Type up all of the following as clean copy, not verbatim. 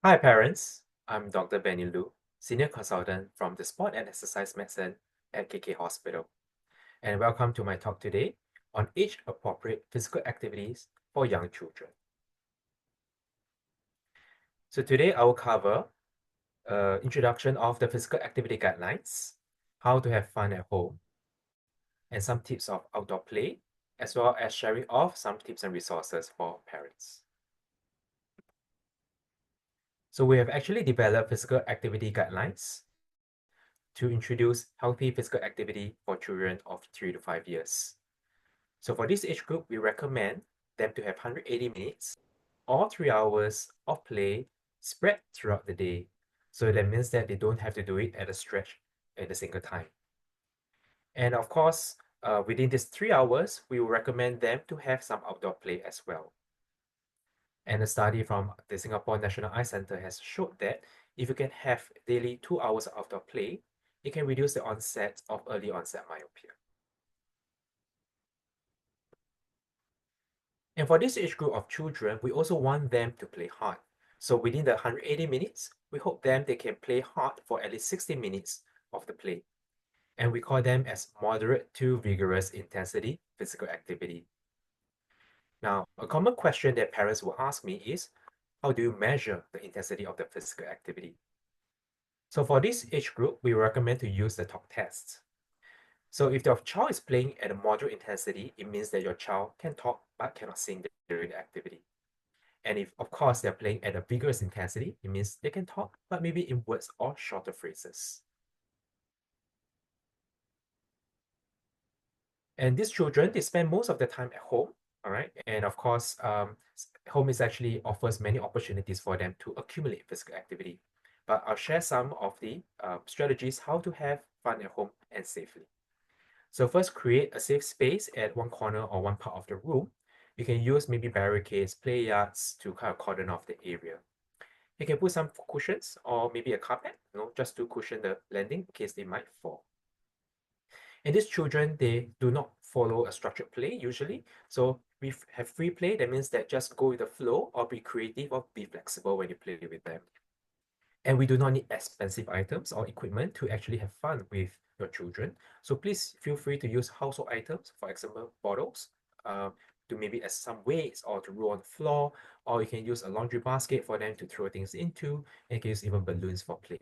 Hi, parents. I'm Dr. Benny Loo, Senior Consultant from the Sport and Exercise Medicine at KK Hospital, and welcome to my talk today on age-appropriate physical activities for young children. So today I will cover introduction of the physical activity guidelines, how to have fun at home, and some tips of outdoor play, as well as sharing of some tips and resources for parents. So we have actually developed physical activity guidelines to introduce healthy physical activity for children of 3 to 5 years. So for this age group, we recommend them to have 180 minutes or 3 hours of play spread throughout the day. So that means that they don't have to do it at a stretch at a single time. And of course, within these 3 hours, we will recommend them to have some outdoor play as well. And a study from the Singapore National Eye Center has showed that if you can have daily 2 hours of outdoor play, it can reduce the onset of early onset myopia. And for this age group of children, we also want them to play hard. So within the 180 minutes, we hope they can play hard for at least 60 minutes of the play. And we call them as moderate to vigorous intensity physical activity. Now, a common question that parents will ask me is, how do you measure the intensity of the physical activity? So for this age group, we recommend to use the talk tests. So if your child is playing at a moderate intensity, it means that your child can talk but cannot sing during the activity. And if, of course, they're playing at a vigorous intensity, it means they can talk, but maybe in words or shorter phrases. And these children, they spend most of their time at home, all right? And of course, home is actually offers many opportunities for them to accumulate physical activity. But I'll share some of the strategies how to have fun at home and safely. So first, create a safe space at one corner or one part of the room. You can use maybe barricades, play yards to kind of cordon off the area. You can put some cushions or maybe a carpet, just to cushion the landing in case they might fall. And these children, they do not follow a structured play usually. So we have free play. That means that just go with the flow or be creative or be flexible when you play with them. And we do not need expensive items or equipment to actually have fun with your children. So please feel free to use household items, for example, bottles, to maybe as some weights or to roll on the floor, or you can use a laundry basket for them to throw things into, and you can use even balloons for play.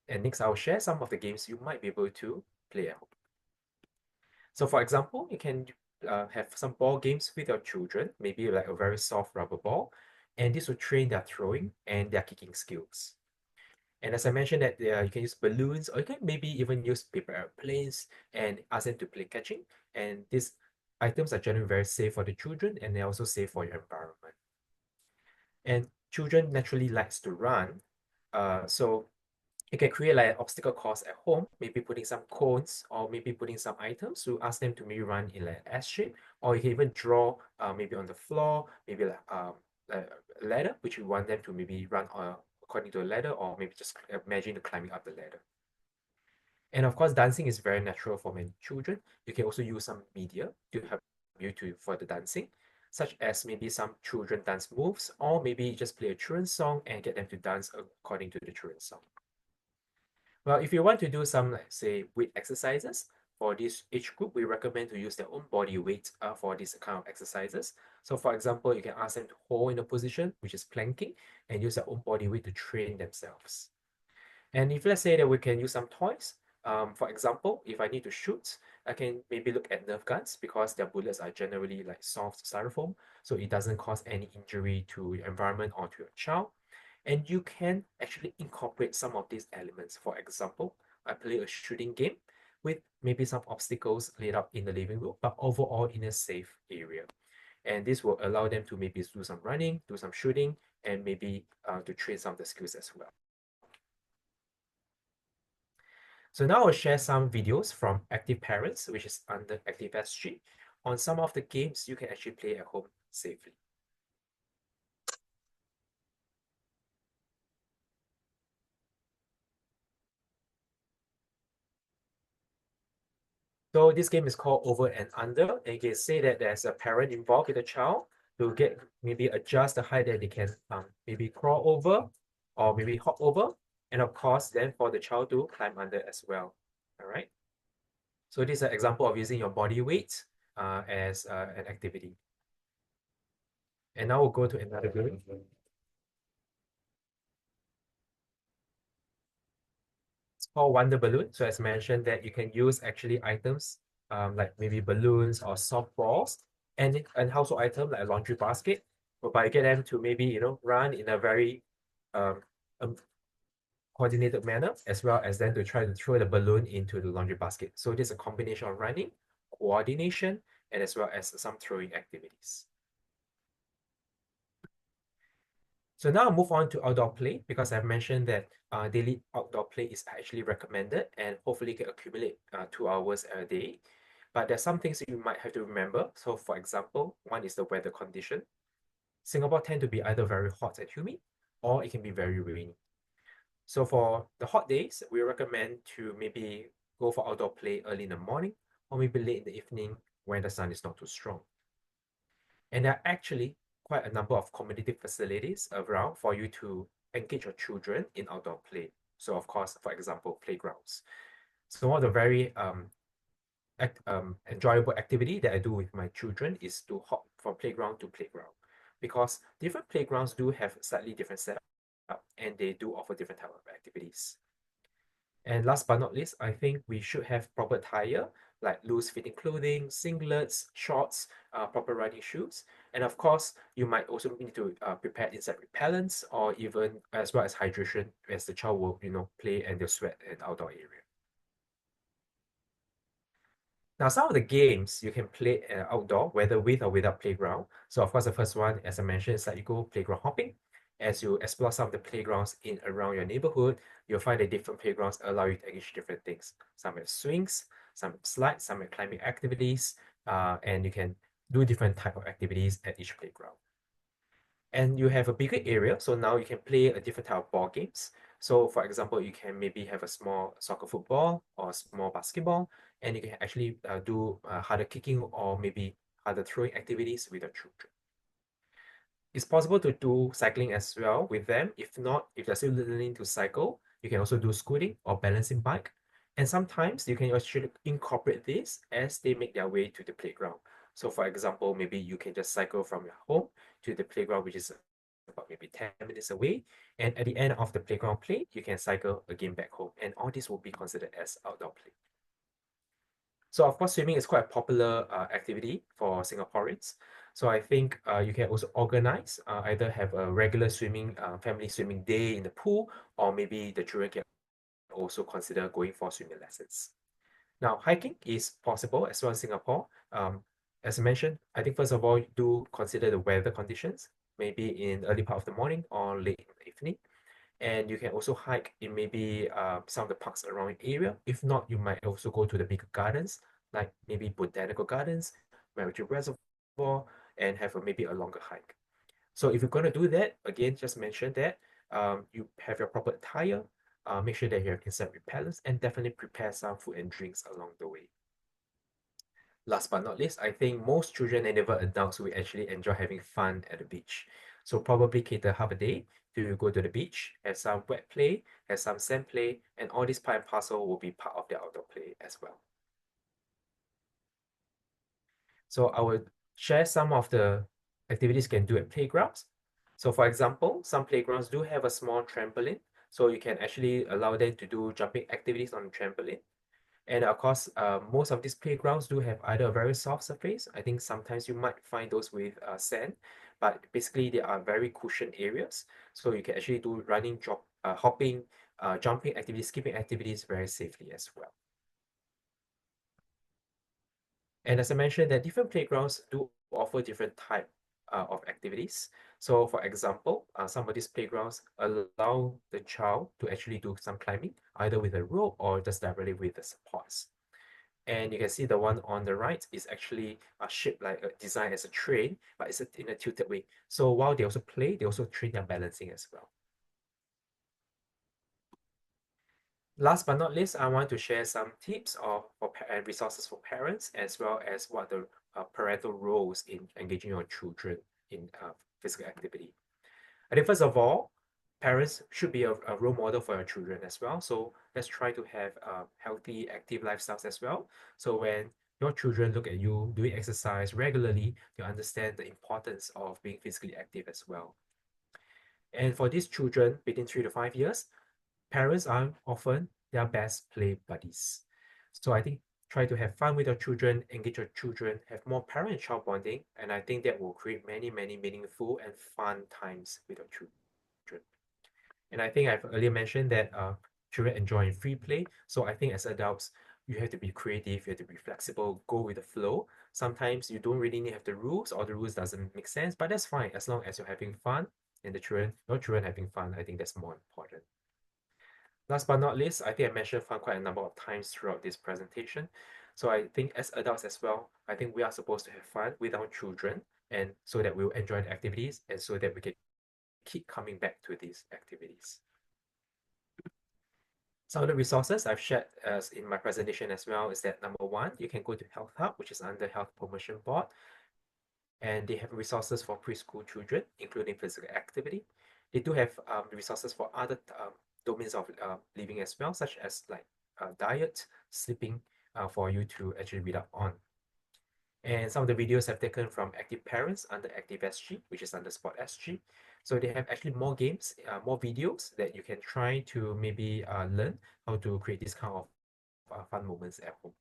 And next, I'll share some of the games you might be able to play at home. So for example, you can have some ball games with your children, maybe like a very soft rubber ball, and this will train their throwing and their kicking skills. And as I mentioned that you can use balloons or you can maybe even use paper airplanes and ask them to play catching. And these items are generally very safe for the children and they're also safe for your environment. And children naturally likes to run. So you can create like an obstacle course at home, maybe putting some cones or maybe putting some items to ask them to maybe run in like an S shape, or you can even draw maybe on the floor, maybe like a ladder, which you want them to maybe run according to a ladder, or maybe just imagine climbing up the ladder. And of course, dancing is very natural for many children. You can also use some media to help you to for the dancing, such as maybe some children dance moves, or maybe just play a children's song and get them to dance according to the children's song. Well, if you want to do some, like, say, weight exercises for this age group, we recommend to use their own body weight for this kind of exercises. So, for example, you can ask them to hold in a position, which is planking, and use their own body weight to train themselves. And if let's say that we can use some toys, for example, if I need to shoot, I can maybe look at Nerf guns because their bullets are generally like soft styrofoam, so it doesn't cause any injury to your environment or to your child. And you can actually incorporate some of these elements. For example, I play a shooting game with maybe some obstacles laid out in the living room, but overall in a safe area. And this will allow them to maybe do some running, do some shooting, and maybe to train some of the skills as well. So now I'll share some videos from Active Parents, which is under Active SG, on some of the games you can actually play at home safely. So this game is called Over and Under, and you can say that there's a parent involved with the child to get maybe adjust the height that they can maybe crawl over or maybe hop over. And of course, then for the child to climb under as well. All right. So this is an example of using your body weight as an activity. And now we'll go to another balloon. It's called Wonder Balloon. So as mentioned that you can use actually items like maybe balloons or softballs and household item like a laundry basket, whereby get them to maybe, run in a very um, um, coordinated manner, as well as then to try to throw the balloon into the laundry basket. So this is a combination of running, coordination, and as well as some throwing activities. So now I'll move on to outdoor play because I've mentioned that daily outdoor play is actually recommended and hopefully can accumulate 2 hours a day. But there's some things you might have to remember. So for example, one is the weather condition. Singapore tend to be either very hot and humid or it can be very rainy. So for the hot days, we recommend to maybe go for outdoor play early in the morning or maybe late in the evening when the sun is not too strong. And there are actually quite a number of community facilities around for you to engage your children in outdoor play. So of course, for example, playgrounds. So one of the very enjoyable activity that I do with my children is to hop from playground to playground because different playgrounds do have slightly different setup and they do offer different type of activities. And last but not least, I think we should have proper attire like loose fitting clothing, singlets, shorts, proper riding shoes. And of course, you might also need to prepare insect repellents or even as well as hydration as the child will, play and they'll sweat in outdoor area. Now, some of the games you can play outdoor, whether with or without playground. So, of course, the first one, as I mentioned, is like you go playground hopping. As you explore some of the playgrounds in around your neighborhood, you'll find that different playgrounds allow you to engage different things. Some have swings, some have slides, some have climbing activities, and you can do different type of activities at each playground. And you have a bigger area, so now you can play a different type of ball games. So for example, you can maybe have a small soccer football or small basketball, and you can actually do harder kicking or maybe harder throwing activities with your children. It's possible to do cycling as well with them. If not, if they're still learning to cycle, you can also do scooting or balancing bike. And sometimes you can actually incorporate this as they make their way to the playground. So for example, maybe you can just cycle from your home to the playground, which is about maybe 10 minutes away. And at the end of the playground play, you can cycle again back home. And all this will be considered as outdoor play. So of course, swimming is quite a popular activity for Singaporeans. So I think you can also organize, either have a regular swimming, family swimming day in the pool, or maybe the children can also consider going for swimming lessons. Now, hiking is possible as well in Singapore. As I mentioned, I think first of all, do consider the weather conditions, maybe in early part of the morning or late in the evening. And you can also hike in maybe some of the parks around the area. If not, you might also go to the bigger gardens, like maybe botanical gardens, Macritchie Reservoir, and have maybe a longer hike. So if you're going to do that, again, just mention that you have your proper attire, make sure that you have insect repellents, and definitely prepare some food and drinks along the way. Last but not least, I think most children and even adults will actually enjoy having fun at the beach. So probably cater half a day to go to the beach, have some wet play, have some sand play, and all this part and parcel will be part of the outdoor play as well. So I will share some of the activities you can do at playgrounds. So for example, some playgrounds do have a small trampoline, so you can actually allow them to do jumping activities on the trampoline. And of course, most of these playgrounds do have either a very soft surface. I think sometimes you might find those with sand, but basically they are very cushioned areas. So you can actually do running, hopping, jumping activities, skipping activities very safely as well. And as I mentioned, that different playgrounds do offer different type of activities. So for example, some of these playgrounds allow the child to actually do some climbing, either with a rope or just directly with the supports. And you can see the one on the right is actually shaped like a design as a train, but it's in a tilted way. So while they also play, they also train their balancing as well. Last but not least, I want to share some tips and resources for parents, as well as what the parental roles in engaging your children in physical activity. I think first of all, parents should be a role model for your children as well. So let's try to have healthy, active lifestyles as well. So when your children look at you doing exercise regularly, you understand the importance of being physically active as well. And for these children between 3 to 5 years, parents are often their best play buddies. So I think try to have fun with your children, engage your children, have more parent-child bonding, and I think that will create many, many meaningful and fun times with your children. And I think I've earlier mentioned that children enjoy free play. So I think as adults, you have to be creative, you have to be flexible, go with the flow. Sometimes you don't really need to have the rules or the rules doesn't make sense, but that's fine as long as you're having fun and your children having fun. I think that's more important. Last but not least, I think I mentioned fun quite a number of times throughout this presentation. So I think as adults as well, I think we are supposed to have fun with our children and so that we'll enjoy the activities and so that we can keep coming back to these activities. Some of the resources I've shared as in my presentation as well is that number one, you can go to Health Hub, which is under Health Promotion Board, and they have resources for preschool children, including physical activity. They do have resources for other domains of living as well, such as like diet, sleeping, for you to actually read up on. And some of the videos I've taken from Active Parents under Active SG, which is under Sport SG. So they have actually more games, more videos that you can try to maybe learn how to create this kind of fun moments at home.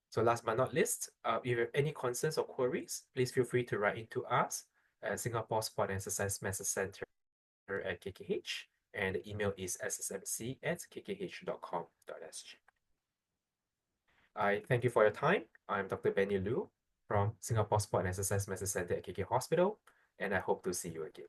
So last but not least, if you have any concerns or queries, please feel free to write into us at Singapore Sport and Exercise Medicine Center at KKH, and the email is ssmc@kkh.com.sg. I thank you for your time. I'm Dr. Benny Loo from Singapore Sport and Exercise Medicine Center at KK Hospital, and I hope to see you again.